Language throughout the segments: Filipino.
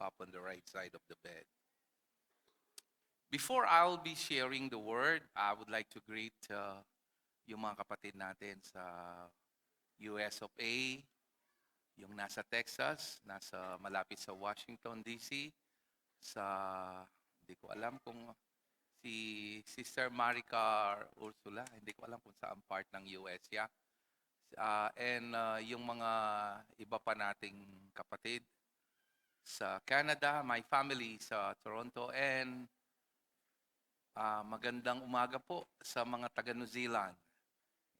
up on the right side of the bed. Before I'll be sharing the word, I would like to greet yung mga kapatid natin sa US of A, yung nasa Texas, nasa malapit sa Washington, D.C., sa, hindi ko alam kung si Sister Marica Ursula, hindi ko alam kung saan part ng US siya. And yung mga iba pa nating kapatid sa Canada, my family sa Toronto, and magandang umaga po sa mga taga New Zealand.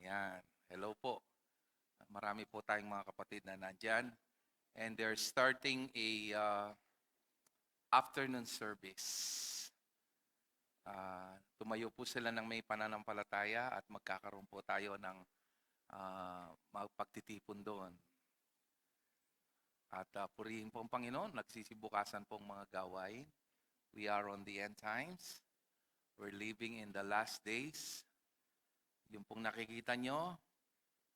Yan, hello po. Marami po tayong mga kapatid na nandyan. And they're starting a afternoon service. Tumayo po sila ng may pananampalataya at magkakaroon po tayo ng magpagtitipon doon. At purihin po ang Panginoon, nagsisibukasan pong mga gawain. We are on the end times. We're living in the last days. Yung pong nakikita nyo,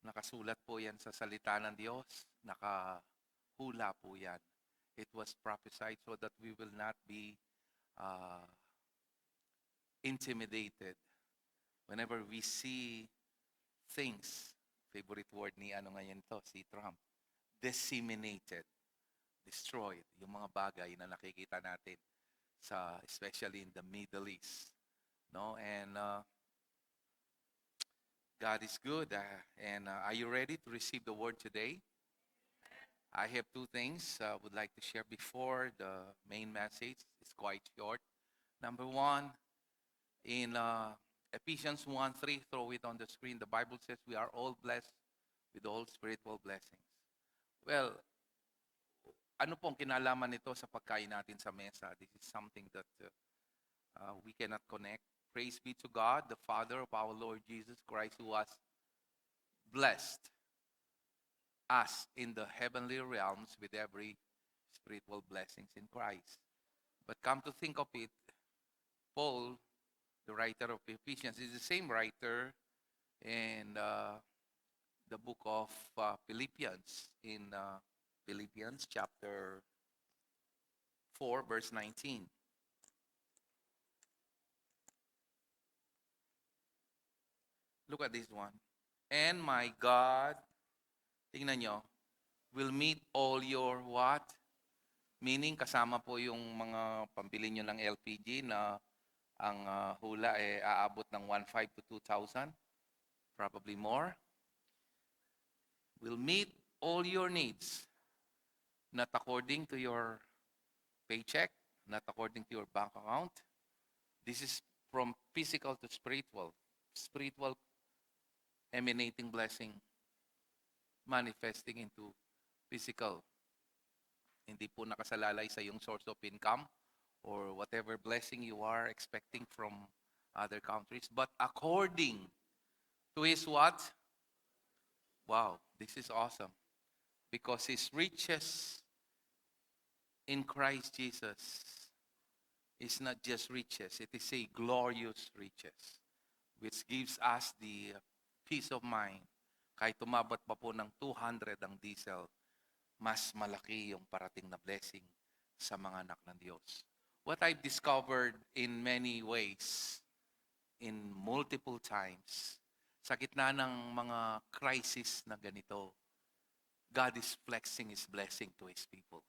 nakasulat po yan sa salita ng Diyos. Nakahula po yan. It was prophesied so that we will not be intimidated. Whenever we see things, favorite word ni ano ngayon to, si Trump, disseminated, destroyed, yung mga bagay na nakikita natin sa, especially in the Middle East. No, and God is good. And are you ready to receive the word today? I have two things I would like to share before the main message. It's quite short. Number one, in Ephesians 1:3, throw it on the screen. The Bible says we are all blessed with all spiritual blessings. Well, ano pong kinalaman nito sa pagkain natin sa mesa? This is something that we cannot connect. Praise be to God, the Father of our Lord Jesus Christ, who has blessed us in the heavenly realms with every spiritual blessings in Christ. But come to think of it, Paul, the writer of Ephesians, is the same writer in the book of Philippians, in Philippians chapter 4, verse 19. Look at this one. And my God, tingnan nyo, will meet all your what? Meaning, kasama po yung mga pambili nyo ng LPG na ang hula aabot ng 1,500 to 2,000, probably more. Will meet all your needs, not according to your paycheck, not according to your bank account. This is from physical to spiritual. Spiritual emanating blessing manifesting into physical. Hindi po nakasalalay sa yung source of income or whatever blessing you are expecting from other countries, but according to His what? Wow, this is awesome. Because His riches in Christ Jesus is not just riches, it is a glorious riches, which gives us the peace of mind. Kahit tumabot pa po ng 200 ang diesel, mas malaki yung parating na blessing sa mga anak ng Diyos. What I've discovered in many ways, in multiple times, sa gitna ng mga crisis na ganito, God is flexing His blessing to His people.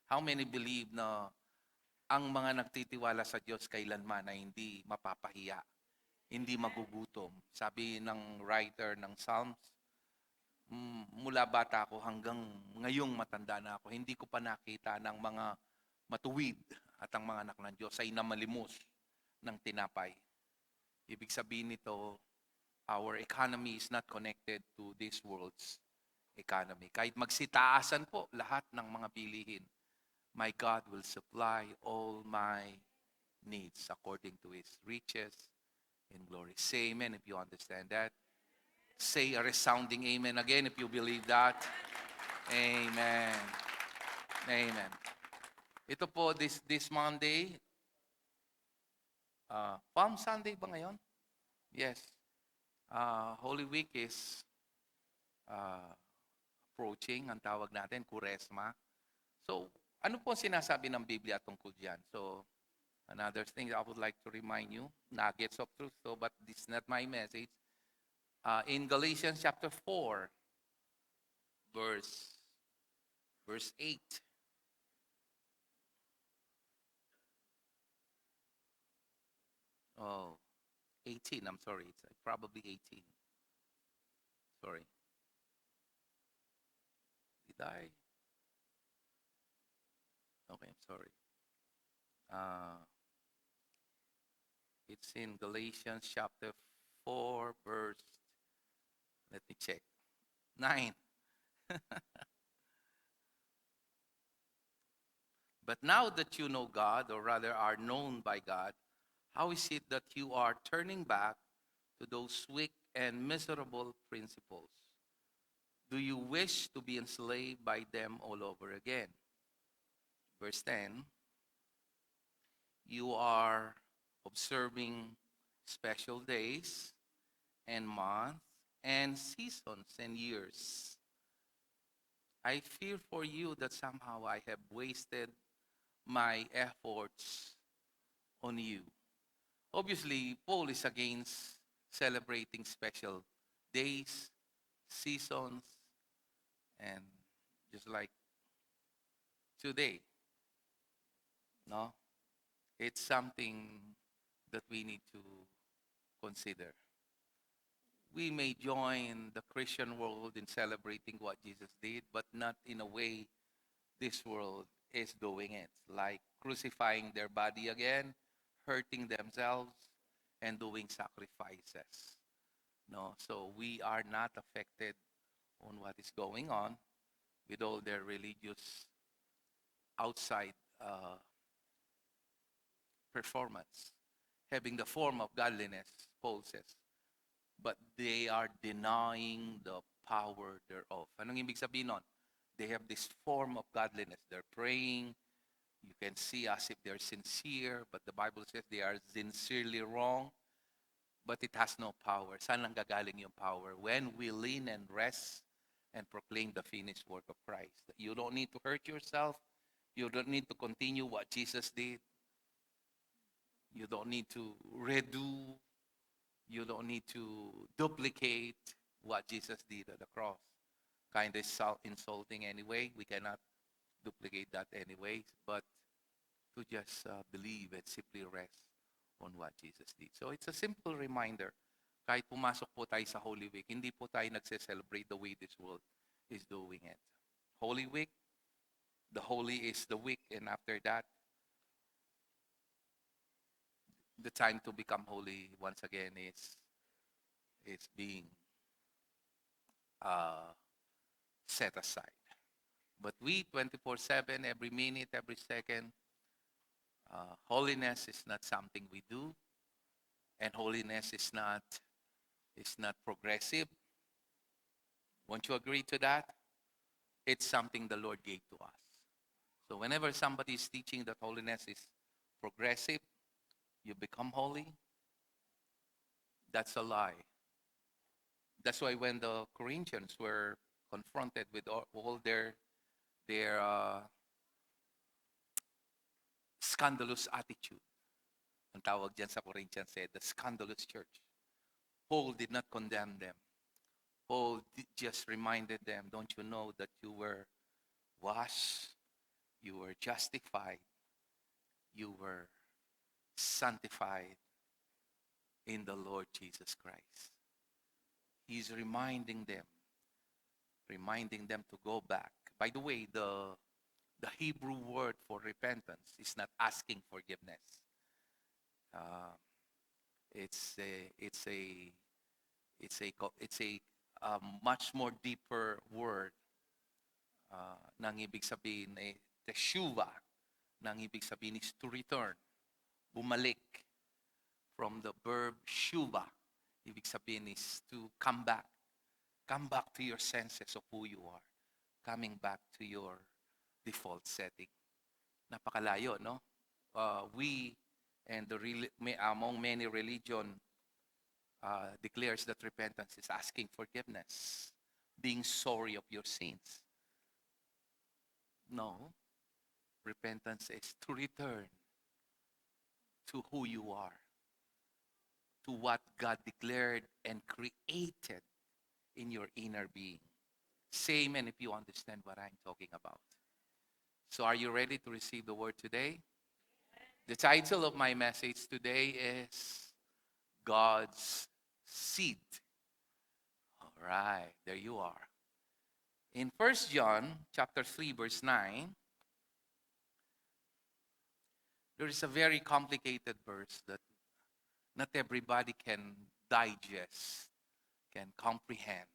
How many believe na ang mga nagtitiwala sa Diyos kailanman ay hindi mapapahiya, hindi magugutom? Sabi ng writer ng Psalms, mula bata ako hanggang ngayong matanda na ako, hindi ko pa nakita ng mga matuwid at ang mga anak ng Diyos ay namalimos ng tinapay. Ibig sabihin nito, our economy is not connected to this world's economy. Kahit magsitaasan po lahat ng mga bilihin, my God will supply all my needs according to His riches in glory. Say amen if you understand that. Say a resounding amen again if you believe that. Amen. Amen. Ito po, this Monday, Palm Sunday ba ngayon? Yes. Holy Week is approaching, ang tawag natin, Kuresma. So, Ano po ang sinasabi ng Biblia tungkol diyan? So, another thing I would like to remind you, nuggets of truth, so, but this is not my message. In Galatians chapter 4, verse 8. Oh, 18, I'm sorry. It's probably 18. Sorry. Did I? Okay, I'm sorry. Uh, it's in Galatians chapter 4, verse, let me check, 9. But now that you know God, or rather are known by God, how is it that you are turning back to those weak and miserable principles? Do you wish to be enslaved by them all over again? Verse 10, you are observing special days and months and seasons and years. I fear for you that somehow I have wasted my efforts on you. Obviously, Paul is against celebrating special days, seasons, and just like today, no? It's something that we need to consider. We may join the Christian world in celebrating what Jesus did, but not in a way this world is doing it, like crucifying their body again, hurting themselves, and doing sacrifices. No, so we are not affected on what is going on with all their religious outside performance, having the form of godliness, Paul says, but they are denying the power thereof. Anong ibig sabihin nun? They have this form of godliness. They're praying. You can see as if they're sincere, but the Bible says they are sincerely wrong, but it has no power. Saan lang gagaling yung power? When we lean and rest and proclaim the finished work of Christ. You don't need to hurt yourself. You don't need to continue what Jesus did. You don't need to redo. You don't need to duplicate what Jesus did at the cross. Kind of insulting anyway. We cannot duplicate that anyways. But to just believe and simply rest on what Jesus did. So it's a simple reminder. Kahit pumasok po tayo sa Holy Week, hindi po tayo nagse-celebrate the way this world is doing it. Holy Week, the holy is the week, and after that, the time to become holy once again is being uh, set aside. But we 24/7, every minute, every second, holiness is not something we do, and holiness is not progressive. Won't you agree to that? It's something the Lord gave to us. So whenever somebody is teaching that holiness is progressive, you become holy, that's a lie. That's why when the Corinthians were confronted with all their scandalous attitude, ang tawag dyan sa Corinthians said, the scandalous church, Paul did not condemn them. Paul just reminded them, don't you know that you were washed, you were justified, you were sanctified in the Lord Jesus Christ. He's reminding them to go back. By the way, the Hebrew word for repentance is not asking forgiveness. Uh, it's a it's a it's a much more deeper word. Nang ibig sabihin teshuva. Nang ibig sabihin is to return, bumalik. From the verb shuva, ibig sabihin is to come back. Come back to your senses of who you are. Coming back to your default setting. Napakalayo, no? We and among many religion declares that repentance is asking forgiveness, being sorry of your sins. No. Repentance is to return to who you are, to what God declared and created in your inner being. Say amen if you understand what I'm talking about. So are you ready to receive the word today? The title of my message today is God's Seed. All right, there you are. In 1 John chapter 3 verse 9, there is a very complicated verse that not everybody can digest, can comprehend,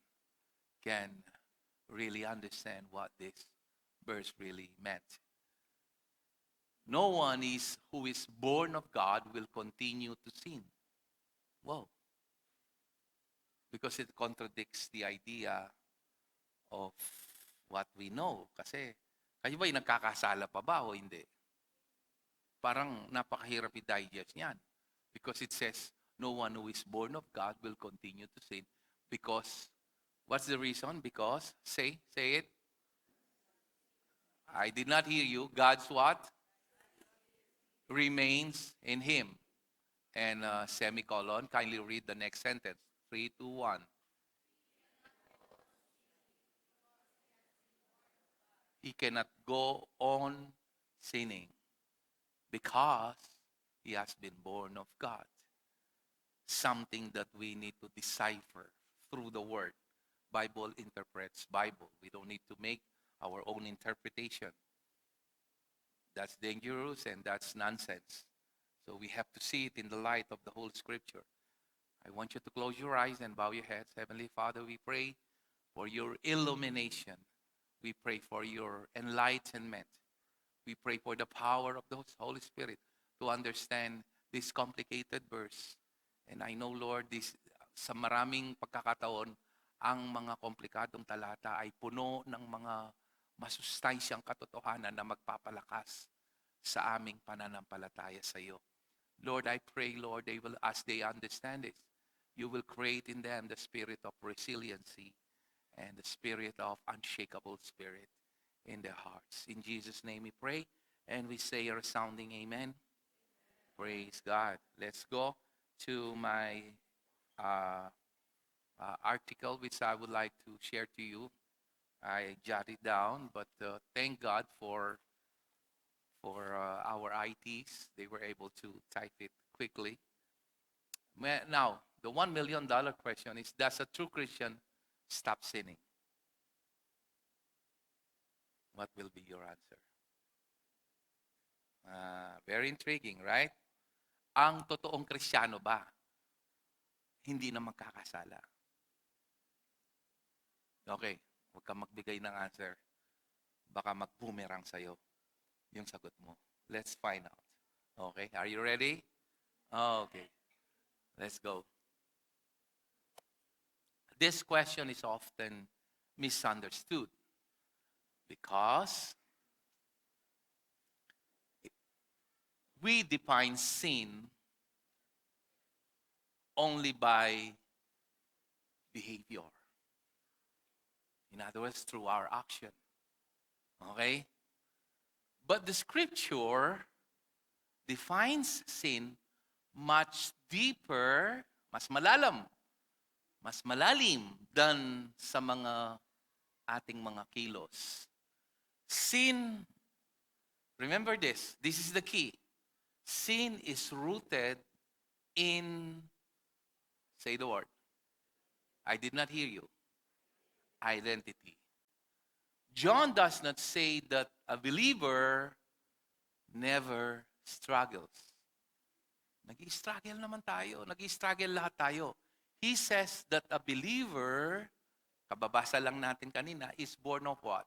can really understand what this verse really meant. No one who is born of God will continue to sin. Wow. Because it contradicts the idea of what we know. Kasi, kayo ba'y nagkakasala pa ba o hindi? Parang napakahirap i-digest yan. Because it says, no one who is born of God will continue to sin. Because, what's the reason? Because, say it. I did not hear you. God's what? Remains in him. And semicolon, kindly read the next sentence. 3, 2, 1. He cannot go on sinning because he has been born of God. Something that we need to decipher through the word. Bible interprets Bible. We don't need to make our own interpretation. That's dangerous and that's nonsense. So we have to see it in the light of the whole scripture. I want you to close your eyes and bow your heads. Heavenly Father, we pray for your illumination. We pray for your enlightenment. We pray for the power of the Holy Spirit to understand this complicated verse. And I know, Lord, sa maraming pagkakataon, ang mga komplikadong talata ay puno ng mga masustansyang katotohanan na magpapalakas sa aming pananampalataya sa iyo. Lord, I pray, Lord, as they understand this, you will create in them the spirit of resiliency and the spirit of unshakable spirit in their hearts. In Jesus' name we pray, and we say a resounding amen. Praise God. Let's go to my article, which I would like to share to you. I jotted down, but thank God for our ITs. They were able to type it quickly. Now, the $1 million question is, does a true Christian stop sinning? What will be your answer? Very intriguing, right? Ang totoong Kristiyano ba, hindi na magkakasala? Okay, huwag kang magbigay ng answer. Baka mag-boomerang sa'yo yung sagot mo. Let's find out. Okay, are you ready? Okay, let's go. This question is often misunderstood because we define sin only by behavior. In other words, through our action. Okay? But the scripture defines sin much deeper, mas malalim than sa mga ating mga kilos. Sin, remember this is the key. Sin is rooted in, say the word. I did not hear you. Identity. John does not say that a believer never struggles. Nag-i-struggle naman tayo. Nag-i-struggle lahat tayo. He says that a believer, kababasa lang natin kanina, is born of what?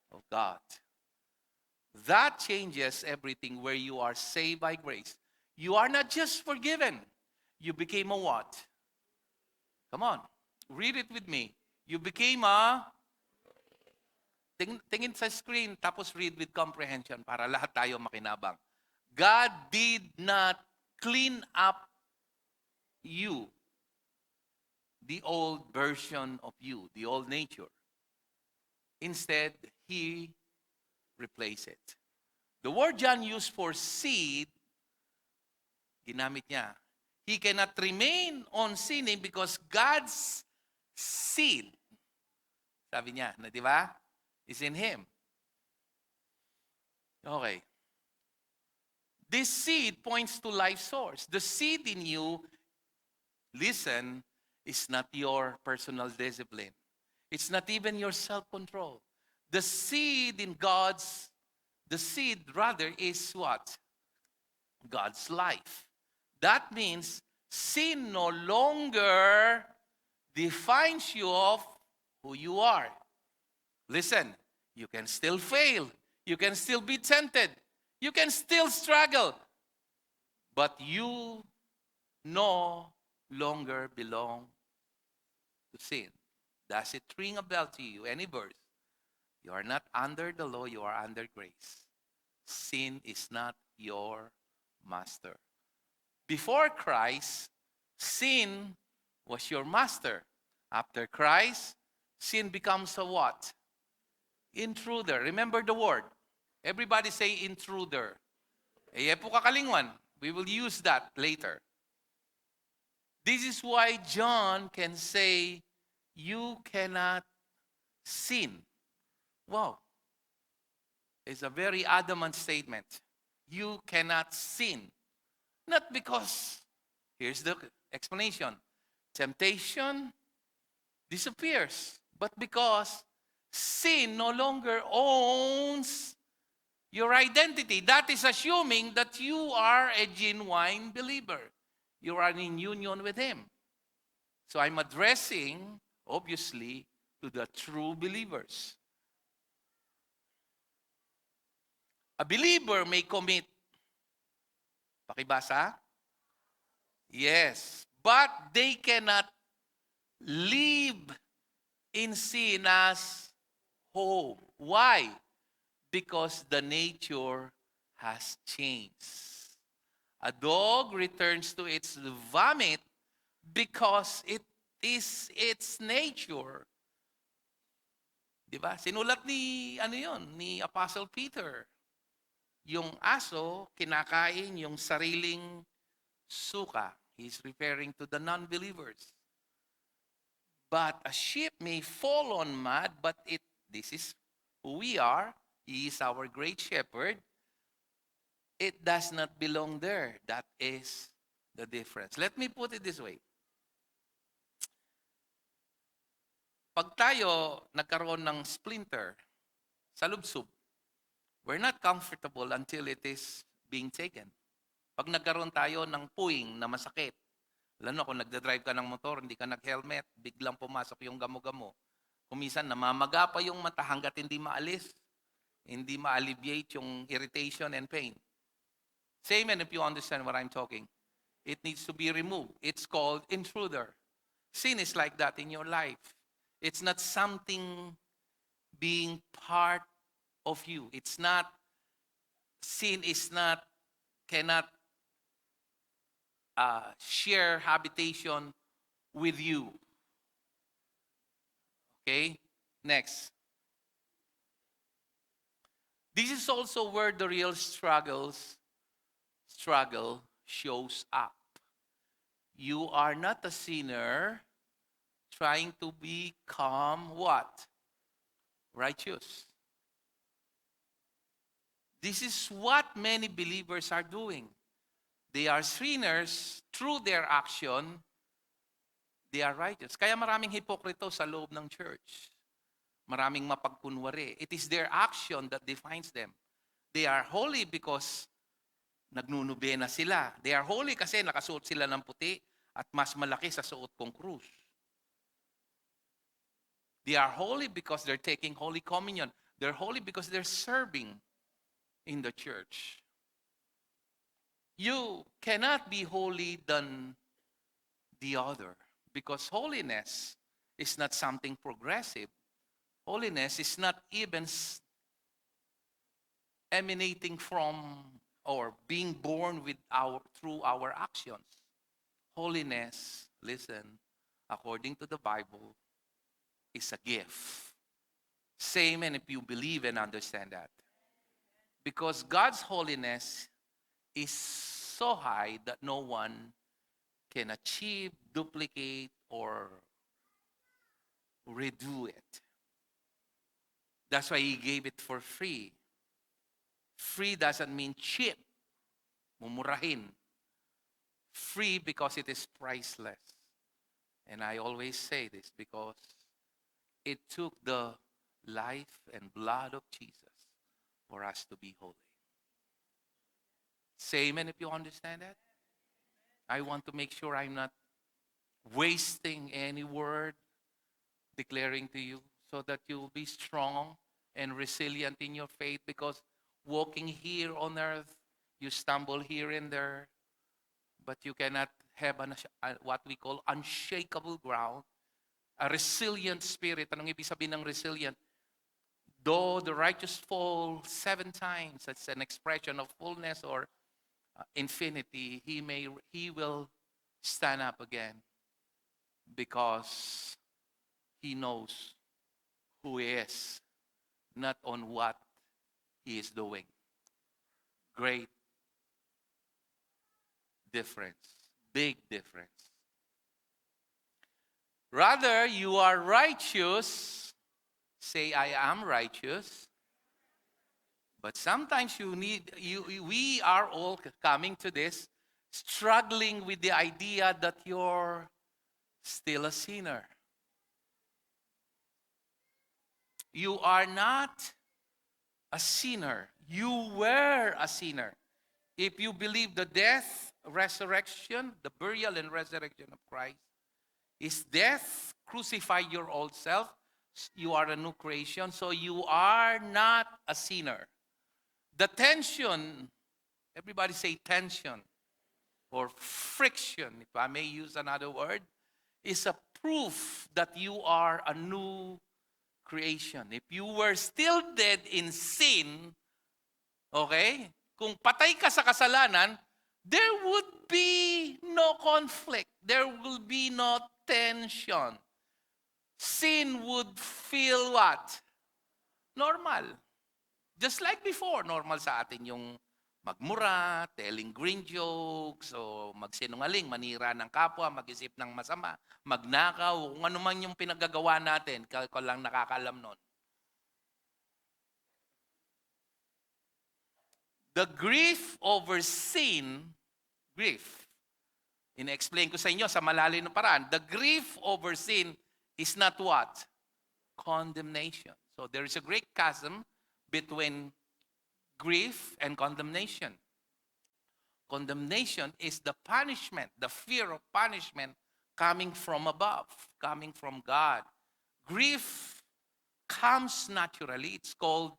Of God. That changes everything where you are saved by grace. You are not just forgiven. You became a what? Come on. Read it with me. You became a... Tingin sa screen, tapos read with comprehension para lahat tayo makinabang. God did not clean up you, the old version of you, the old nature. Instead, He replaced it. The word John used for seed, ginamit niya. He cannot remain on sinning because God's seed, sabi niya, na di ba, is in him. Okay. This seed points to life source. The seed in you, listen, is not your personal discipline. It's not even your self-control. The seed in the seed rather is what? God's life. That means sin no longer defines you of who you are. Listen, you can still fail. You can still be tempted. You can still struggle. But you no longer belong to sin. Does it ring a bell to you? Any verse? You are not under the law, you are under grace. Sin is not your master. Before Christ, sin was your master. After Christ, sin becomes a what? Intruder. Remember the word. Everybody say intruder. Po kakalingwan. We will use that later. This is why John can say, you cannot sin. Wow. It's a very adamant statement. You cannot sin. Not because, here's the explanation, temptation disappears, but because sin no longer owns your identity. That is assuming that you are a genuine believer. You are in union with Him. So I'm addressing, obviously, to the true believers. A believer may commit, pakibasa? Yes, but they cannot live in sin as home. Why? Because the nature has changed. A dog returns to its vomit because it is its nature. Diba? Sinulat ni Apostle Peter. Yung aso, kinakain yung sariling suka. He's referring to the non-believers. But a sheep may fall on mud, but this is who we are. He is our great shepherd. It does not belong there. That is the difference. Let me put it this way. Pag tayo nagkaroon ng splinter sa lubsob, we're not comfortable until it is being taken. Pag nagkaroon tayo ng puwing na masakit, lalo na kung nagdadrive ka ng motor, hindi ka nag-helmet, biglang pumasok yung gamo-gamo. Kumisan, namamaga pa yung mata hanggat hindi maalis, hindi ma-alleviate yung irritation and pain. Say amen if you understand what I'm talking. It needs to be removed. It's called intruder. Sin is like that in your life. It's not something being part of you. It's not, sin is not, cannot share habitation with you. Okay? Next. This is also where the real struggle shows up. You are not a sinner trying to become what? Righteous. This is what many believers are doing. They are sinners through their action. They are righteous. Kaya maraming hipokrito sa loob ng church. Maraming mapagkunwari. It is their action that defines them. They are holy because nagnunubena sila. They are holy kasi nakasuot sila ng puti at mas malaki sa suot kong krus. They are holy because they're taking Holy Communion. They're holy because they're serving in the church. You cannot be holy than the other because holiness is not something progressive. Holiness is not even emanating from or being born through our actions. Holiness, listen, according to the Bible, is a gift. Say amen if you believe and understand that. Because God's holiness is so high that no one can achieve, duplicate, or redo it. That's why He gave it for free. Free doesn't mean cheap, mumurahin. Free because it is priceless. And I always say this because it took the life and blood of Jesus for us to be holy. Say amen if you understand that. I want to make sure I'm not wasting any word declaring to you so that you will be strong and resilient in your faith, because walking here on earth, you stumble here and there, but you cannot have what we call unshakable ground, a resilient spirit. Anong ibig sabihin ng resilient? Though the righteous fall 7 times, that's an expression of fullness or infinity, he will stand up again because he knows who he is, not on what he is doing. Great difference, big difference. Rather, you are righteous. Say, I am righteous. But sometimes we are all coming to this, struggling with the idea that you're still a sinner. You are not a sinner. You were a sinner. If you believe the death, resurrection, the burial and resurrection of Christ, His death crucified your old self, you are a new creation, so you are not a sinner. The tension, everybody say tension or friction, if I may use another word, is a proof that you are a new creation. If you were still dead in sin, okay, kung patay ka sa kasalanan, there would be no conflict. There will be no tension. Sin would feel what? Normal. Just like before, normal sa atin yung magmura, telling green jokes, o magsinungaling, manira ng kapwa, mag-isip ng masama, magnakaw, kung ano man yung pinagagawa natin, ko lang nakakalam nun. The grief over sin, grief, ina-explain ko sa inyo sa malalim na paraan, the grief over sin is not what? Condemnation. So there is a great chasm between grief and condemnation. Condemnation is the punishment, the fear of punishment coming from above, coming from God. Grief comes naturally. It's called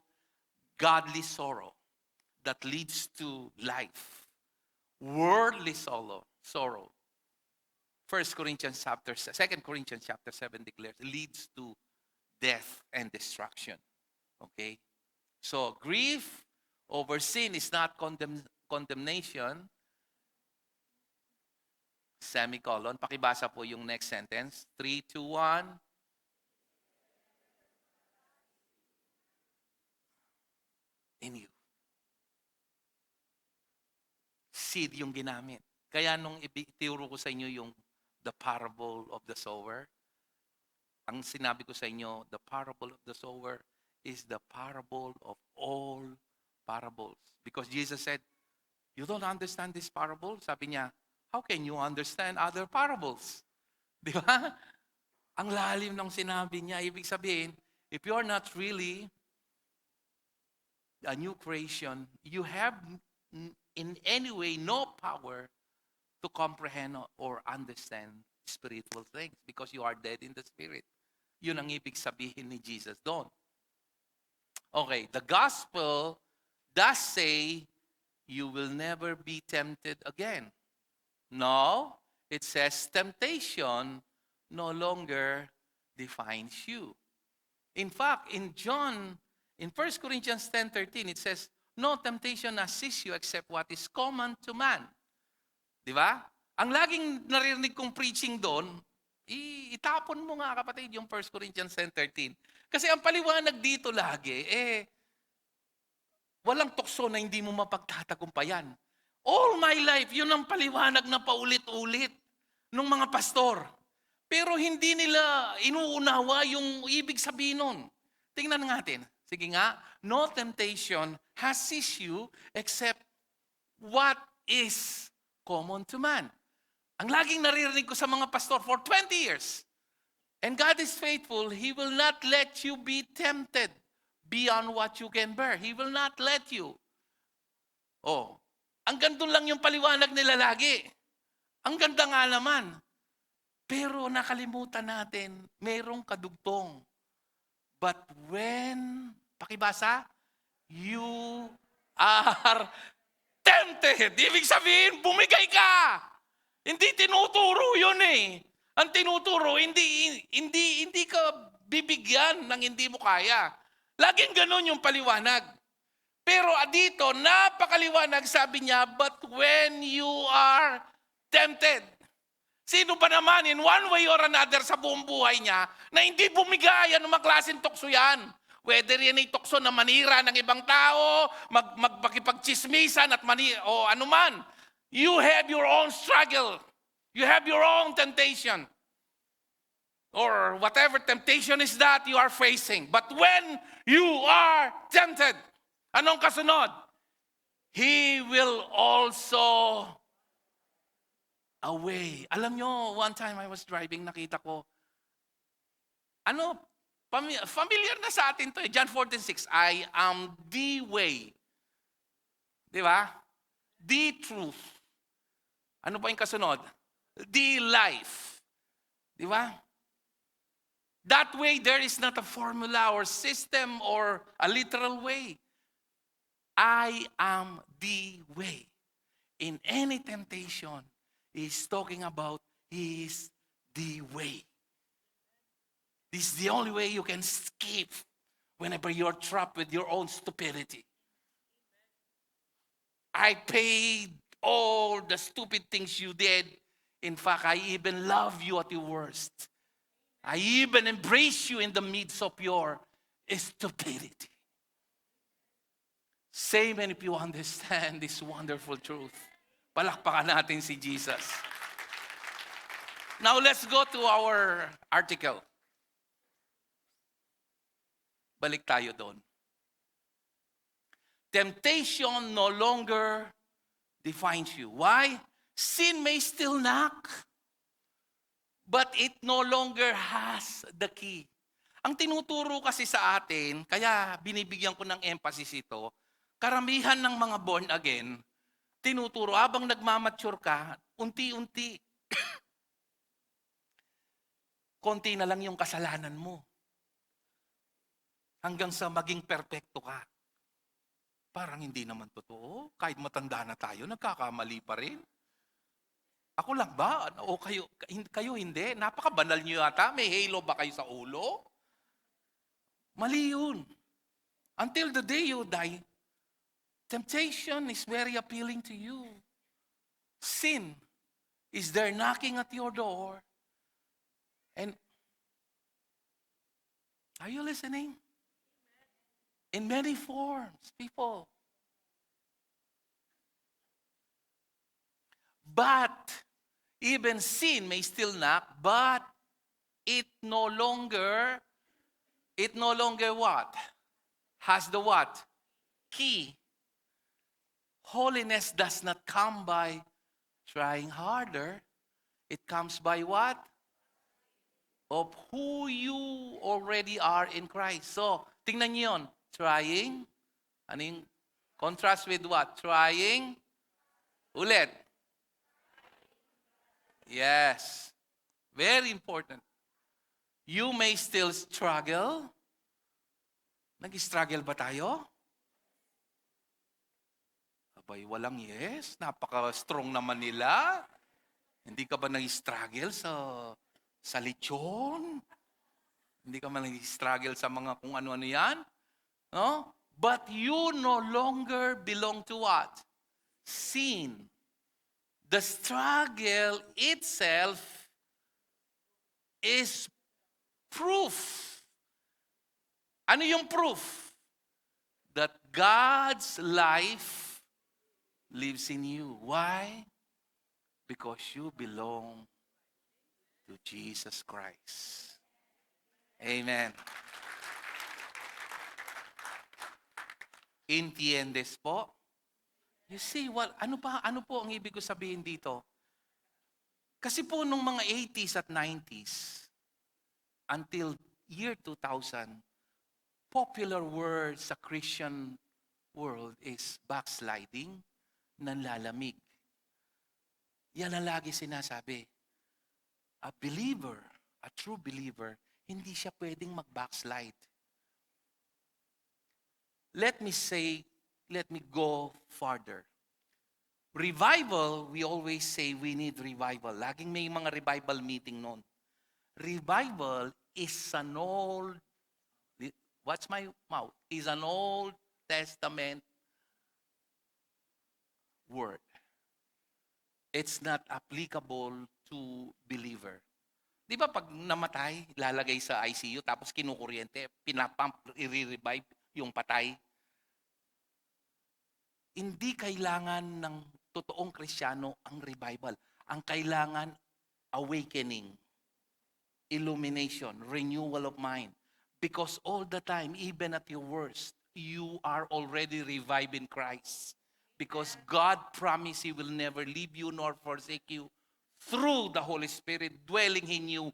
godly sorrow that leads to life. Worldly sorrow. 2 Corinthians chapter 7 declares leads to death and destruction. Okay? So, grief over sin is not condemnation. Semicolon. Pakibasa po yung next sentence. 3, 2, 1. In you. Seed yung ginamit. Kaya nung ituro ko sa inyo yung the parable of the sower, ang sinabi ko sa inyo, the parable of the sower is the parable of all parables. Because Jesus said, you don't understand this parable? Sabi niya, how can you understand other parables? Di ba? Ang lalim ng sinabi niya. Ibig sabihin, if you're not really a new creation, you have in any way no power to comprehend or understand spiritual things because you are dead in the spirit. Yun ang ibig sabihin ni Jesus doon. Okay, the gospel does say you will never be tempted again. No, it says temptation no longer defines you. In fact, in 1 Corinthians 10:13, it says, no temptation has seized you except what is common to man. Di ba? Ang laging naririnig kong preaching doon, itapon mo nga kapatid yung 1 Corinthians 10:13. Kasi ang paliwanag dito lagi, Walang tukso na hindi mo mapagtatagumpayan. All my life, yun ang paliwanag na paulit-ulit ng mga pastor. Pero hindi nila inuunawa yung ibig sabihin nun. Tingnan natin. Sige nga, no temptation has seized you except what is common to man. Ang laging naririnig ko sa mga pastor for 20 years. And God is faithful. He will not let you be tempted beyond what you can bear. He will not let you. Oh, ang ganda lang yung paliwanag nila lagi. Ang ganda nga naman. Pero nakalimutan natin, merong kadugtong. But when, pakibasa, you are tempted. Ibig sabihin, bumigay ka. Hindi tinuturo yun eh. Ang tinuturo, hindi ka bibigyan ng hindi mo kaya. Laging ganun yung paliwanag. Pero dito, napakaliwanag, sabi niya, but when you are tempted. Sino ba naman in one way or another sa buong buhay niya na hindi bumigay ng mga klaseng tukso yan? Whether yan ay tukso na manira ng ibang tao, magpakipagchismisan at o anuman. You have your own struggle. You have your own temptation. Or whatever temptation is that you are facing. But when you are tempted, anong kasunod? He will also away. Alam nyo, one time I was driving, nakita ko, familiar na sa atin to eh, John 14:6, I am the way. Di ba? The truth. Ano pa yung kasunod? The life. Di ba? That way, there is not a formula or system or a literal way. I am the way. In any temptation, He's talking about He is the way. This is the only way you can escape whenever you're trapped with your own stupidity. I paid all the stupid things you did. In fact, I even love you at your worst. I even embrace you in the midst of your stupidity. Say amen if you understand this wonderful truth. Palakpakan natin si Jesus. Now let's go to our article. Balik tayo doon. Temptation no longer defines you. Why? Sin may still knock, but it no longer has the key. Ang tinuturo kasi sa atin, kaya binibigyan ko ng emphasis ito, karamihan ng mga born again, tinuturo, habang nagmamature ka, unti-unti, konti na lang yung kasalanan mo. Hanggang sa maging perpekto ka. Parang hindi naman totoo. Kahit matanda na tayo, nagkakamali pa rin. Ako lang ba? O kayo hindi? Napakabanal nyo yata. May halo ba kayo sa ulo? Mali yun. Until the day you die, temptation is very appealing to you. Sin is there knocking at your door. And are you listening? In many forms, people. But even sin may still knock, but it no longer what? Has the what? Key. Holiness does not come by trying harder. It comes by what? Of who you already are in Christ. So, tingnan niyo yun. Trying. Ano yung contrast with what? Trying. Ulit. Yes. Very important. You may still struggle. Nag-struggle ba tayo? Abay, walang yes. Napaka-strong naman nila. Hindi ka ba nag-struggle sa lechon? Hindi ka man nag-struggle sa mga kung ano-ano yan? No? But you no longer belong to what? Sin. The struggle itself is proof. Ano yung proof? That God's life lives in you. Why? Because you belong to Jesus Christ. Amen. Entiendes po? You see, ano po ang ibig ko sabihin dito? Kasi po nung mga 80s at 90s, until year 2000, popular word sa Christian world is backsliding, nanlalamig. Yan ang lagi sinasabi. A believer, a true believer, hindi siya pwedeng mag-backslide. Let me go farther. Revival, we always say we need revival. Laging may mga revival meeting noon. Revival is an old, what's my mouth? Is an Old Testament word. It's not applicable to believer. Di ba pag namatay, lalagay sa ICU, tapos kinukuryente, pinapump, i-revive yung patay? Hindi kailangan ng totoong Kristiyano ang revival. Ang kailangan, awakening, illumination, renewal of mind. Because all the time, even at your worst, you are already revived in Christ. Because God promised He will never leave you nor forsake you through the Holy Spirit dwelling in you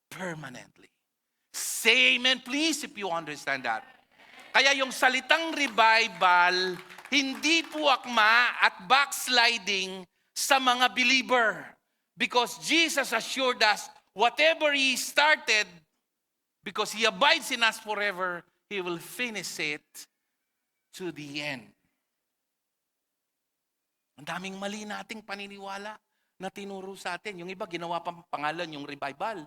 permanently. Say amen please if you understand that. Kaya yung salitang revival, hindi po akma at backsliding sa mga believer. Because Jesus assured us, whatever He started, because He abides in us forever, He will finish it to the end. Ang daming mali nating paniniwala na tinuro sa atin. Yung iba, ginawa pang pangalan yung revival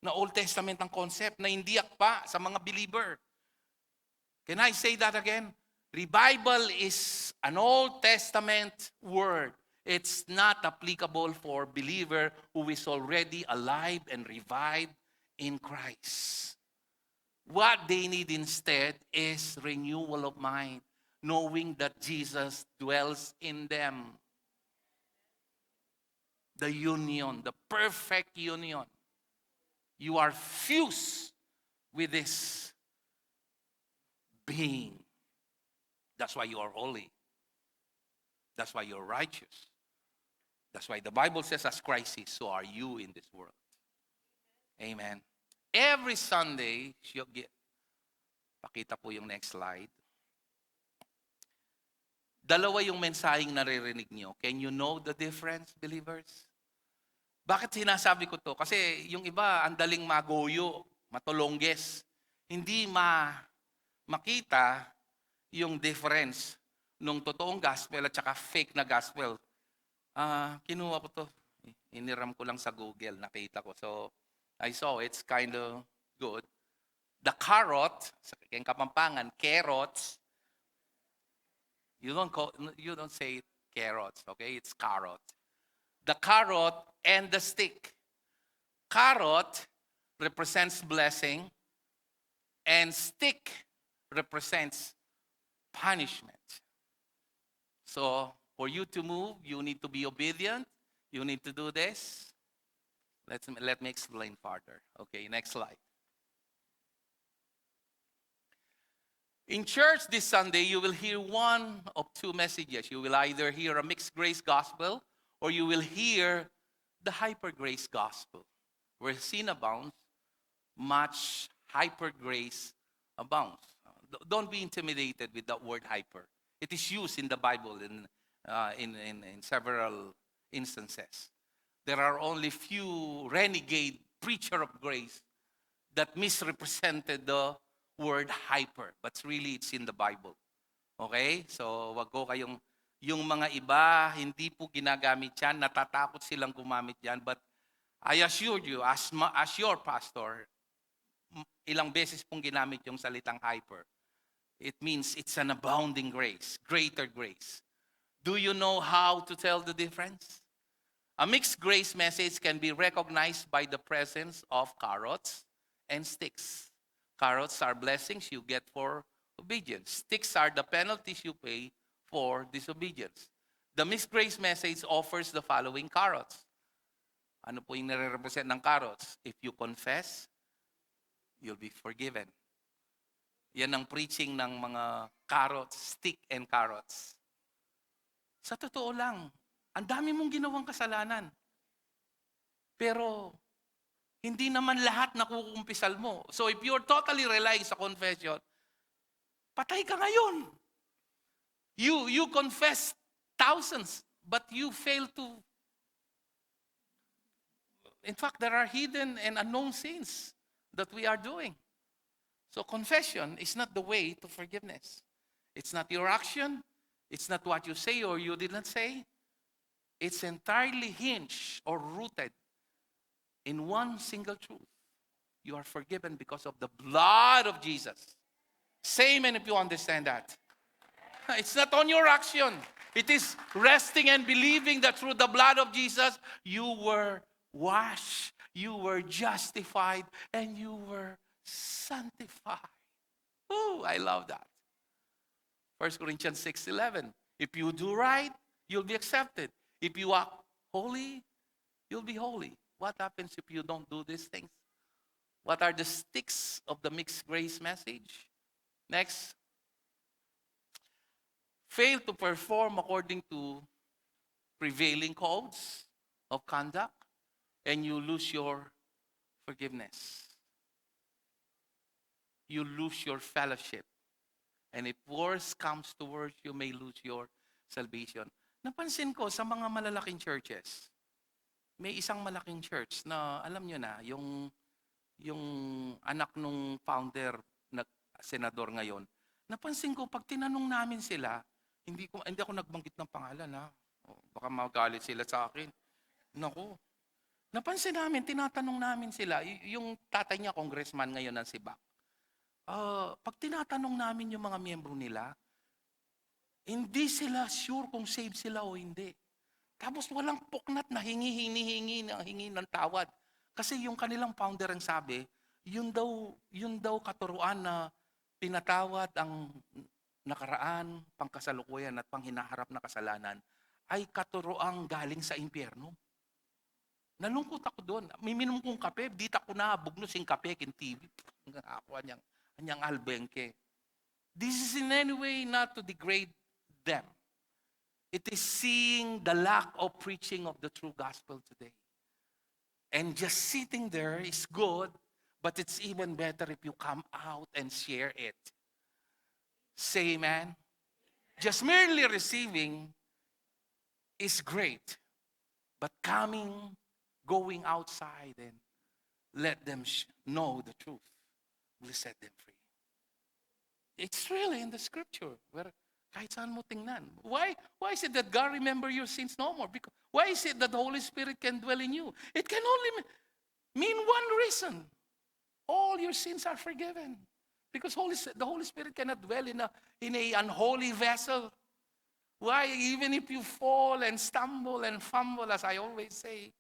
na Old Testament ang concept na hindi akpa sa mga believer. Can I say that again? Revival is an Old Testament word. It's not applicable for believer who is already alive and revived in Christ. What they need instead is renewal of mind, knowing that Jesus dwells in them. The union, the perfect union. You are fused with this being. That's why you are holy. That's why you're righteous. That's why the Bible says, as Christ is, so are you in this world. Amen. Every Sunday, pakita po yung next slide. Dalawa yung mensaheng naririnig niyo. Can you know the difference, believers? Bakit sinasabi ko to? Kasi yung iba, ang daling magoyo, matulongges. Hindi makita yung difference nung totoong gospel at saka fake na gospel. Kinuha ko to. Iniram ko lang sa Google, nakita ko. So, I saw it's kind of good. The carrot, sa Kapampangan, carrots, you don't say carrots, okay? It's carrot. The carrot and the stick. Carrot represents blessing and stick represents punishment. So, for you to move, you need to be obedient. You need to do this. Let me explain further. Okay, next slide. In church this Sunday, you will hear one of two messages. You will either hear a mixed grace gospel or you will hear the hyper grace gospel. Where sin abounds, much hyper grace abounds. Don't be intimidated with that word hyper. It is used in the Bible in several instances. There are only few renegade preacher of grace that misrepresented the word hyper, but really it's in the Bible. Okay? So wag ko yung mga iba, hindi po ginagamit yan, natatakot silang gumamit yan, but I assure you, as your pastor, ilang beses pong ginamit yung salitang hyper. It means it's an abounding grace, greater grace. Do you know how to tell the difference? A mixed grace message can be recognized by the presence of carrots and sticks. Carrots are blessings you get for obedience. Sticks are the penalties you pay for disobedience. The mixed grace message offers the following carrots. Ano po yung nare-represent ng carrots? If you confess, you'll be forgiven. Yan ang preaching ng mga carrots, stick and carrots. Sa totoo lang, ang dami mong ginawang kasalanan. Pero hindi naman lahat nakukumpisal mo. So if you're totally relying sa confession, patay ka ngayon. You confess thousands, but you fail to. In fact, there are hidden and unknown sins that we are doing. So confession is not the way to forgiveness. It's not your action. It's not what you say or you did not say. It's entirely hinged or rooted in one single truth. You are forgiven because of the blood of Jesus. Say amen if you understand that. It's not on your action. It is resting and believing that through the blood of Jesus, you were washed, you were justified, and you were sanctified. Oh, I love that. 1 Corinthians 6:11. If you do right, you'll be accepted. If you are holy, you'll be holy. What happens if you don't do these things? What are the sticks of the mixed grace message? Next. Fail to perform according to prevailing codes of conduct, and you lose your forgiveness. You lose your fellowship. And if worse comes to worse, you may lose your salvation. Napansin ko sa mga malalaking churches, may isang malaking church na alam nyo na, yung anak nung founder na senador ngayon, napansin ko pag tinanong namin sila, hindi ako nagbanggit ng pangalan ha. Baka magalit sila sa akin. Naku. Napansin namin, tinatanong namin sila, yung tatay niya congressman ngayon ng Sibak. Pag tinatanong namin yung mga miyembro nila, hindi sila sure kung saved sila o hindi. Tapos walang puknat na hingi ng tawad. Kasi yung kanilang founder ang sabi, yun daw katuruan na pinatawad ang nakaraan, pangkasalukuyan at panghinaharap na kasalanan ay katuroang galing sa impyerno. Nalungkot ako doon. Miminom kong kape, di ako na bugnosing kape kin TV. Ako anyang albengke. This is in any way not to degrade them. It is seeing the lack of preaching of the true gospel today. And just sitting there is good, but it's even better if you come out and share it. Say amen. Just merely receiving is great, but going outside and let them know the truth will set them free. It's really in the scripture where kahit saan mo tingnan. Why is it that God remember your sins no more? Because why is it that the Holy Spirit can dwell in you? It can only mean one reason. All your sins are forgiven. Because the Holy Spirit cannot dwell in a unholy vessel. Why? Even if you fall and stumble and fumble, as I always say,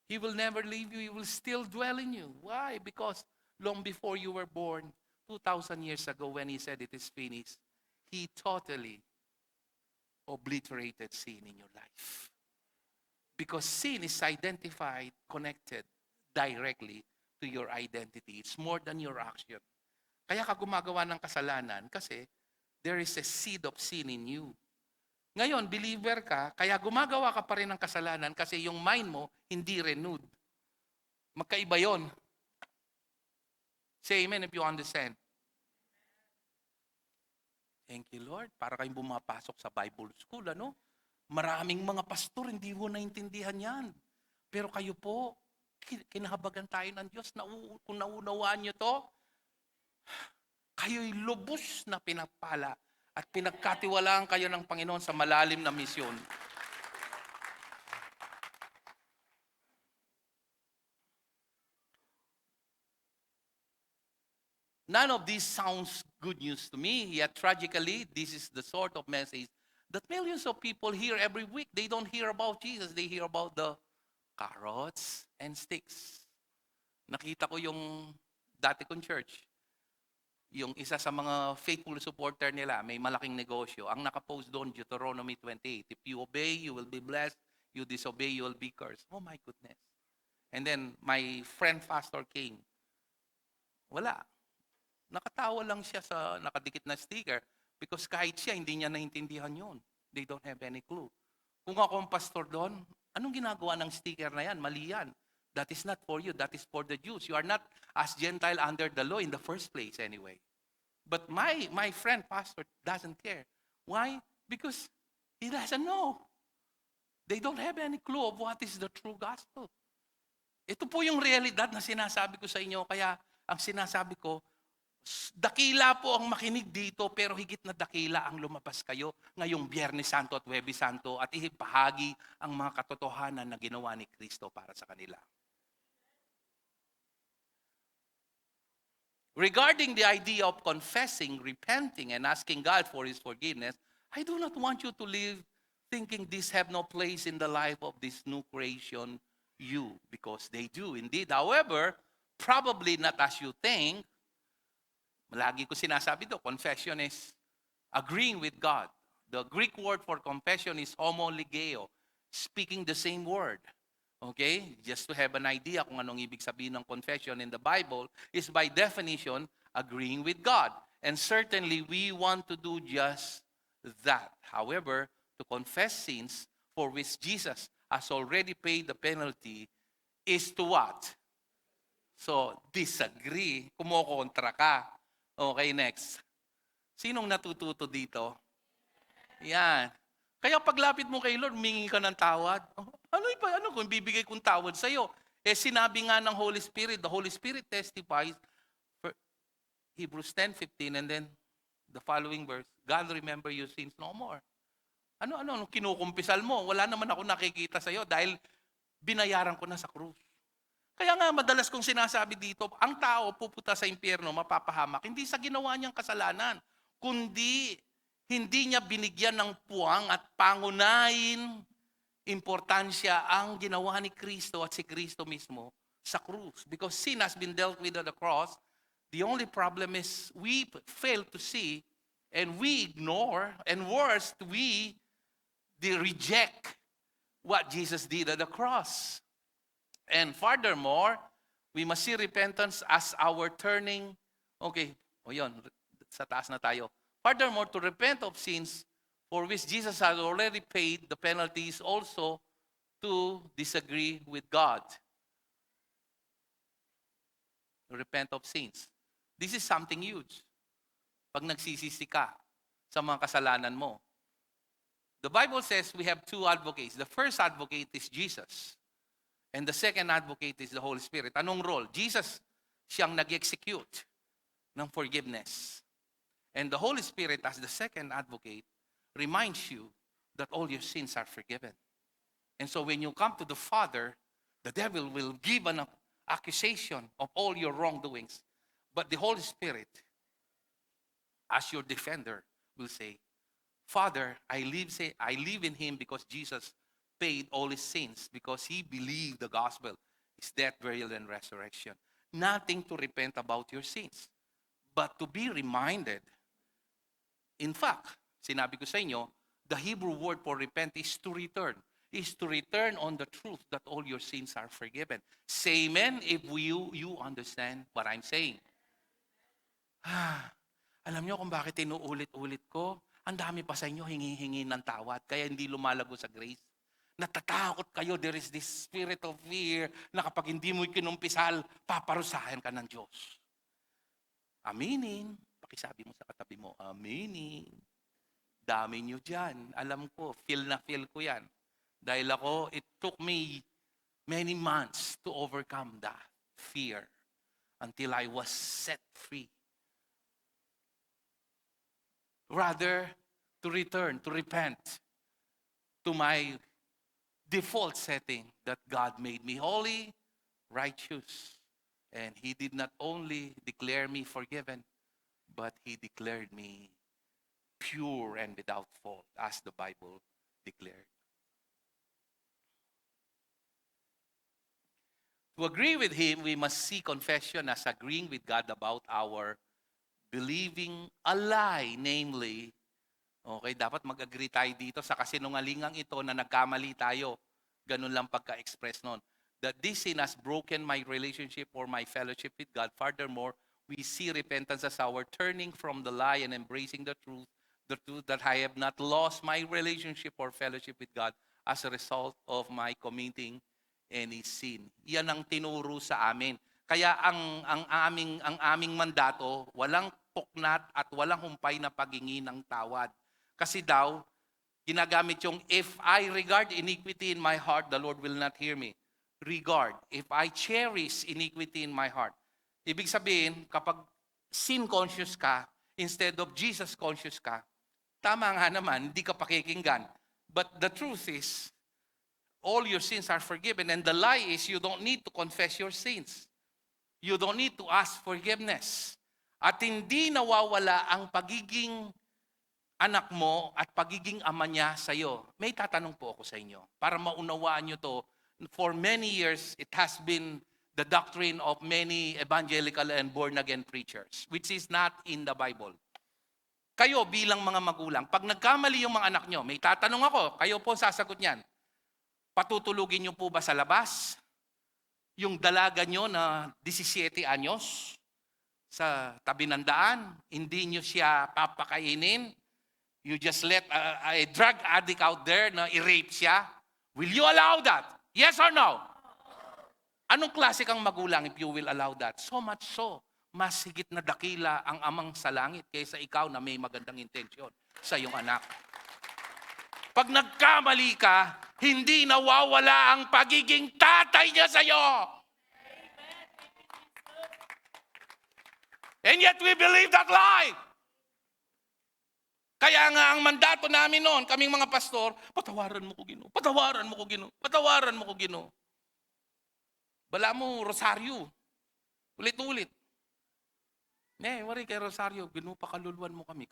He will never leave you. He will still dwell in you. Why? Because long before you were born, 2,000 years ago when He said it is finished, He totally obliterated sin in your life. Because sin is identified, connected directly to your identity. It's more than your action. Kaya ka gumagawa ng kasalanan kasi there is a seed of sin in you. Ngayon, believer ka, kaya gumagawa ka pa rin ng kasalanan kasi yung mind mo hindi renewed. Magkaiba yon. Say amen if you understand. Thank you, Lord. Para kayong bumapasok sa Bible school, ano? Maraming mga pastor, hindi mo naintindihan yan. Pero kayo po, kinahabagan tayo ng Diyos. Kung naunawaan nyo to, kayo'y lubos na pinagpala at pinagkatiwalaan kayo ng Panginoon sa malalim na misyon. None of this sounds good news to me, yet tragically, this is the sort of message that millions of people hear every week. They don't hear about Jesus, they hear about the carrots and sticks. Nakita ko yung dati kong church. yung isa sa mga faithful supporter nila, may malaking negosyo. Ang nakapost doon, Deuteronomy 28. If you obey, you will be blessed. You disobey, you will be cursed. Oh my goodness. And then, my friend pastor came. Wala. Nakatawa lang siya sa nakadikit na sticker because kahit siya, hindi niya naintindihan yun. They don't have any clue. Kung ako ang pastor doon, anong ginagawa ng sticker na yan? Mali yan. That is not for you. That is for the Jews. You are not as Gentile under the law in the first place anyway. But my friend pastor doesn't care. Why? Because he doesn't know. They don't have any clue of what is the true gospel. Ito po yung realidad na sinasabi ko sa inyo. Kaya ang sinasabi ko, dakila po ang makinig dito, pero higit na dakila ang lumabas kayo ngayong Biyernes Santo at Huwebes Santo at ihipahagi ang mga katotohanan na ginawa ni Kristo para sa kanila. Regarding the idea of confessing, repenting, and asking God for His forgiveness, I do not want you to live thinking these have no place in the life of this new creation, you, because they do indeed. However, probably not as you think. Lagi ko sinasabi to, confession is agreeing with God. The Greek word for confession is homologeo, speaking the same word. Okay? Just to have an idea kung anong ibig sabihin ng confession in the Bible is by definition, agreeing with God. And certainly, we want to do just that. However, to confess sins for which Jesus has already paid the penalty is to what? So, disagree, kumokontra ka. Okay, next. Sinong natututo dito? Yan. Kaya paglapit mo kay Lord, mingi ka ng tawad. Ano kung bibigay kong tawad sa'yo? Sinabi nga ng Holy Spirit, the Holy Spirit testifies, for Hebrews 10:15, and then the following verse, God remember your sins no more. Ano kinukumpisal mo? Wala naman ako nakikita sa'yo dahil binayaran ko na sa krus. Kaya nga madalas kong sinasabi dito, ang tao pupunta sa impyerno, mapapahamak, hindi sa ginawa niyang kasalanan, kundi hindi niya binigyan ng puwang at pangunahin importansya ang ginawa ni Kristo at si Kristo mismo sa krus. Because sin has been dealt with at the cross. The only problem is we fail to see and we ignore, and worse, we reject what Jesus did at the cross. And furthermore, we must see repentance as our turning, yun, sa taas na tayo. Furthermore, to repent of sins for which Jesus has already paid the penalties, also to disagree with God. Repent of sins. This is something huge. Pag nagsisisi ka sa mga kasalanan mo. The Bible says we have two advocates. The first advocate is Jesus. And the second advocate is the Holy Spirit. Anong role? Jesus siyang nag-execute ng forgiveness. And the Holy Spirit, as the second advocate, reminds you that all your sins are forgiven. And so when you come to the Father, the devil will give an accusation of all your wrongdoings. But the Holy Spirit, as your defender, will say, Father, I live in Him because Jesus paid all His sins, because He believed the gospel, His death, burial, and resurrection. Nothing to repent about your sins, but to be reminded. In fact, sinabi ko sa inyo, the Hebrew word for repent is to return. Is to return on the truth that all your sins are forgiven. Say amen if you understand what I'm saying. Alam niyo kung bakit inuulit-ulit ko? Ang dami pa sa inyo hingi-hingi ng tawad, kaya hindi lumalago sa grace. Natatakot kayo, there is this spirit of fear na kapag hindi mo kinumpisal, paparusahan ka ng Diyos. Aminin. Pakisabi mo sa katabi mo, aminin. Dami nyo dyan. Alam ko, feel ko yan. Dahil ako, it took me many months to overcome that fear until I was set free. Rather, to return, to repent to my default setting that God made me holy, righteous. And He did not only declare me forgiven, but He declared me pure and without fault, as the Bible declared. To agree with Him, we must see confession as agreeing with God about our believing a lie, namely, okay, dapat mag-agree tayo dito sa kasinungalingang ito na nagkamali tayo. Ganun lang pagka-express nun. That this sin has broken my relationship or my fellowship with God. Furthermore, we see repentance as our turning from the lie and embracing the truth that I have not lost my relationship or fellowship with God as a result of my committing any sin. Yan ang tinuro sa amin. Kaya ang aming mandato, walang puknat at walang humpay na paghingi ng tawad. Kasi daw, ginagamit yung, if I regard iniquity in my heart, the Lord will not hear me. Regard. If I cherish iniquity in my heart. Ibig sabihin, kapag sin conscious ka, instead of Jesus conscious ka, tama nga naman, hindi ka pakikinggan. But the truth is, all your sins are forgiven. And the lie is, you don't need to confess your sins. You don't need to ask forgiveness. At hindi nawawala ang pagiging anak mo at pagiging ama niya sa iyo. May tatanong po ako sa inyo para maunawaan nyo to. For many years, it has been the doctrine of many evangelical and born-again preachers, which is not in the Bible. Kayo bilang mga magulang, pag nagkamali yung mga anak nyo, may tatanong ako, kayo po sasagot niyan. Patutulugin nyo po ba sa labas? Yung dalaga nyo na 17 anyos sa tabi ng daan, hindi nyo siya papakainin? You just let a drug addict out there na i-rape siya? Will you allow that? Yes or no? Anong klase kang magulang if you will allow that? So much so, mas higit na dakila ang amang sa langit kaysa ikaw na may magandang intensyon sa iyong anak. Pag nagkamali ka, hindi nawawala ang pagiging tatay niya sa iyo. And yet we believe that lie. Kaya nga ang mandato namin noon, kaming mga pastor, patawaran mo ko, Ginoo. Patawaran mo ko, Ginoo. Patawaran mo ko, Ginoo. Bala mo, Rosario. Ulit-ulit. Wari kay Rosario, Ginoo, pakaluluan mo kami.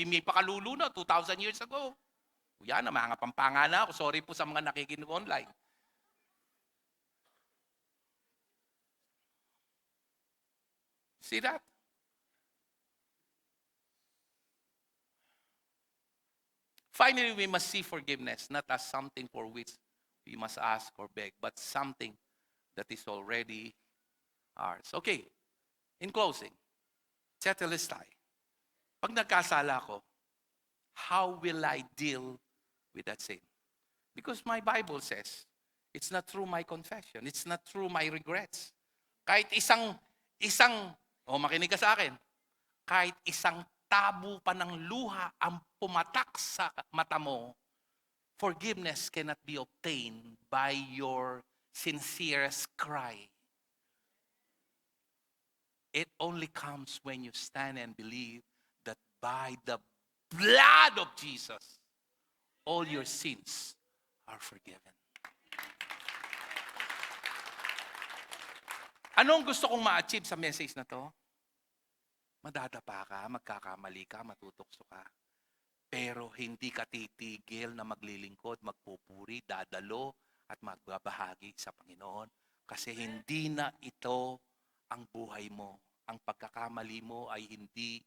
May pakalulu na, 2,000 years ago. Yan na, mga pampanga na ako. Sorry po sa mga nakikinig online. See that? Finally, we must see forgiveness not as something for which we must ask or beg, but something that is already ours. Okay, in closing, tetelestai. Pag nagkasala ko, how will I deal with that sin? Because my Bible says, it's not through my confession, it's not through my regrets. Kahit makinig ka sa akin, kahit isang tabo pa ng luha ang pumatak sa mata mo, forgiveness cannot be obtained by your sincerest cry. It only comes when you stand and believe that by the blood of Jesus, all your sins are forgiven. Anong gusto kong ma-achieve sa message na to? Madadapa ka, magkakamali ka, matutokso ka. Pero hindi ka titigil na maglilingkod, magpupuri, dadalo, at magbabahagi sa Panginoon. Kasi hindi na ito ang buhay mo. Ang pagkakamali mo ay hindi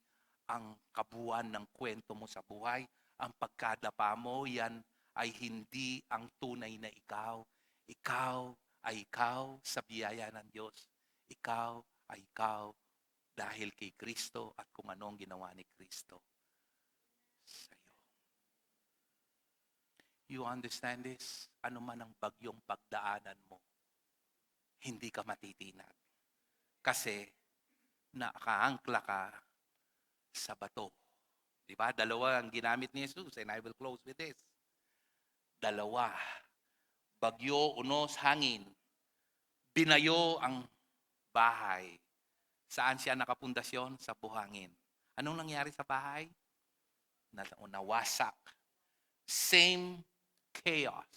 ang kabuuan ng kwento mo sa buhay. Ang pagkadapa mo, yan ay hindi ang tunay na ikaw. Ikaw ay ikaw sa biyaya ng Diyos. Ikaw ay ikaw dahil kay Kristo at kung anong ginawa ni Kristo sa iyo. You understand this? Ano man ang bagyong pagdaanan mo, hindi ka matitinag. Kasi nakaangkla ka sa bato. Diba? Dalawa ang ginamit ni Jesus, and I will close with this. Dalawa. Bagyo, unos, hangin. Binayo ang bahay. Saan siya nakapundasyon? Sa buhangin. Anong nangyari sa bahay? Nawasak. Same chaos.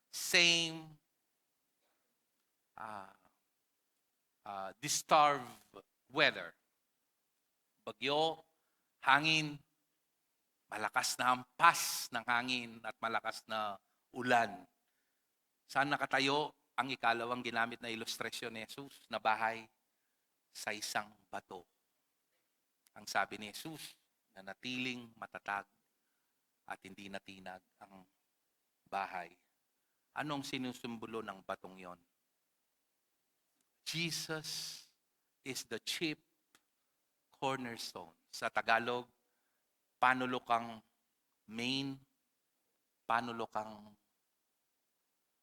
Same disturbed weather. Bagyo, hangin, malakas na hampas ng hangin at malakas na ulan. Saan nakatayo ang ikalawang ginamit na ilustrasyon ni Jesus na bahay? Sa isang bato. Ang sabi ni Jesus, nanatiling matatag at hindi natinag ang bahay. Anong sinusumbolo ng batong yon? Jesus is the chief cornerstone. Sa Tagalog, panulokang main, panulokang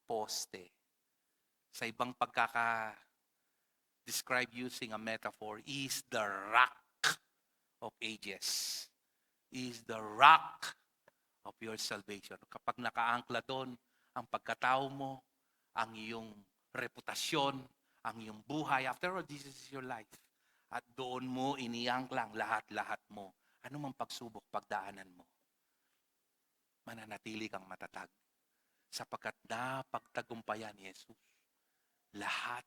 poste. Sa ibang pagkaka-describe using a metaphor, is the rock of ages. Is the rock of your salvation. Kapag nakaangkla doon, ang pagkatao mo, ang iyong reputasyon, ang iyong buhay, after all, this is your life. At doon mo iniangklang lahat-lahat mo. Ano mang pagsubok, pagdaanan mo, mananatili kang matatag. Sapagkat napagtagumpayan ni Jesus lahat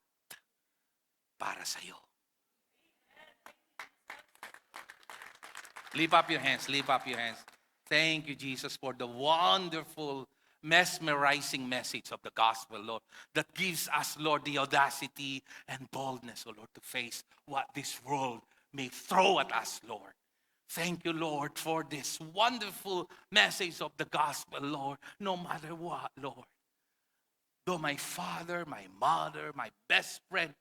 para sa iyo. Lift up your hands, lift up your hands. Thank you, Jesus, for the wonderful, mesmerizing message of the gospel, Lord, that gives us, Lord, the audacity and boldness, oh Lord, to face what this world may throw at us, Lord. Thank you, Lord, for this wonderful message of the gospel, Lord, no matter what, Lord. Though my father, my mother, my best friend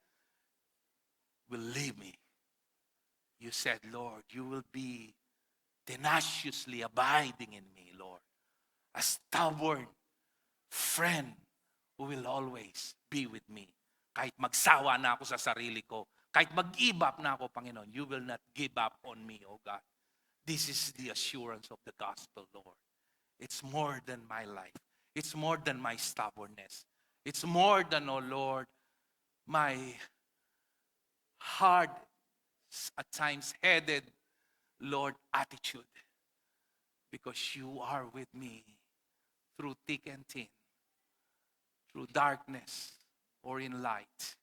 will leave me, you said, Lord, you will be tenaciously abiding in me, Lord. A stubborn friend who will always be with me. Kahit magsawa na ako sa sarili ko, kahit mag-give up na ako, Panginoon, you will not give up on me, O God. This is the assurance of the gospel, Lord. It's more than my life. It's more than my stubbornness. It's more than, oh Lord, my hard, at times headed, Lord, attitude. Because you are with me through thick and thin, through darkness or in light,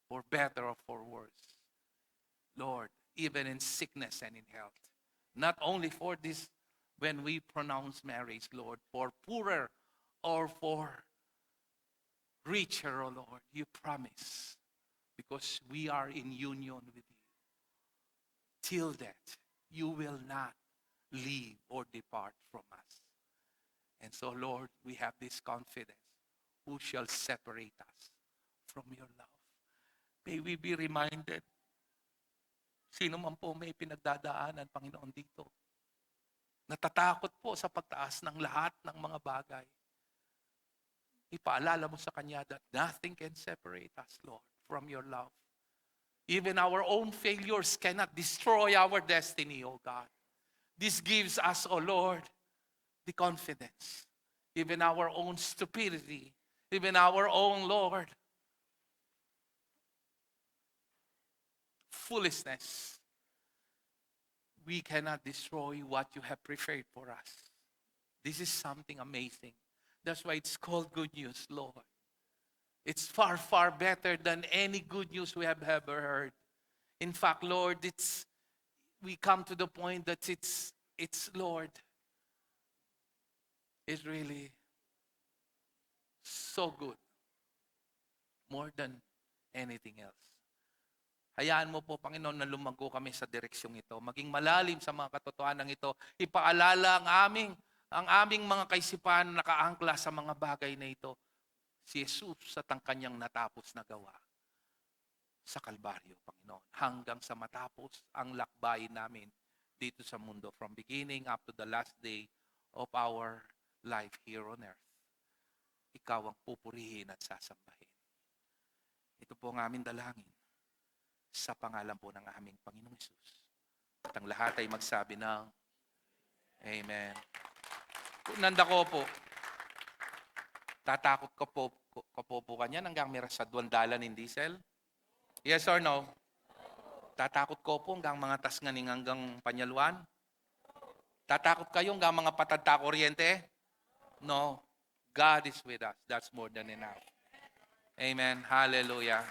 for better or for worse. Lord, even in sickness and in health. Not only for this, when we pronounce marriage, Lord, for poorer or for richer, oh Lord, you promise, because we are in union with you. Till death, you will not leave or depart from us. And so, Lord, we have this confidence. Who shall separate us from your love? May we be reminded, sino man po may pinagdadaanan, Panginoon, dito, natatakot po sa pagtaas ng lahat ng mga bagay. Ipaalala mo sa Kanya that nothing can separate us, Lord, from your love. Even our own failures cannot destroy our destiny, O God. This gives us, O Lord, the confidence. Even our own stupidity, even our own, Lord, foolishness, we cannot destroy what you have prepared for us. This is something amazing. That's why it's called good news, Lord. It's far, far better than any good news we have ever heard. In fact, Lord, we come to the point that it's Lord, it's really so good. More than anything else. Hayaan mo po, Panginoon, na lumago kami sa direksyong ito. Maging malalim sa mga katotohanan ito. Ipaalala ang aming mga kaisipan na nakaangkla sa mga bagay na ito. Si Jesus sa kanyang natapos na gawa sa Kalbaryo, Panginoon. Hanggang sa matapos ang lakbay namin dito sa mundo. From beginning up to the last day of our life here on earth. Ikaw ang pupurihin at sasambahin. Ito po ang aming dalangin sa pangalan po ng aming Panginoong Hesus. At ang lahat ay magsabi ng Amen. Nanda ko po, tatakot ko po kanyan hanggang mira sa duwandalan ng diesel? Yes or no? Tatakot ko po hanggang mga tasnganing hanggang panyaluan? Tatakot kayo hanggang mga patadta kuryente? No. God is with us. That's more than enough. Amen. Hallelujah.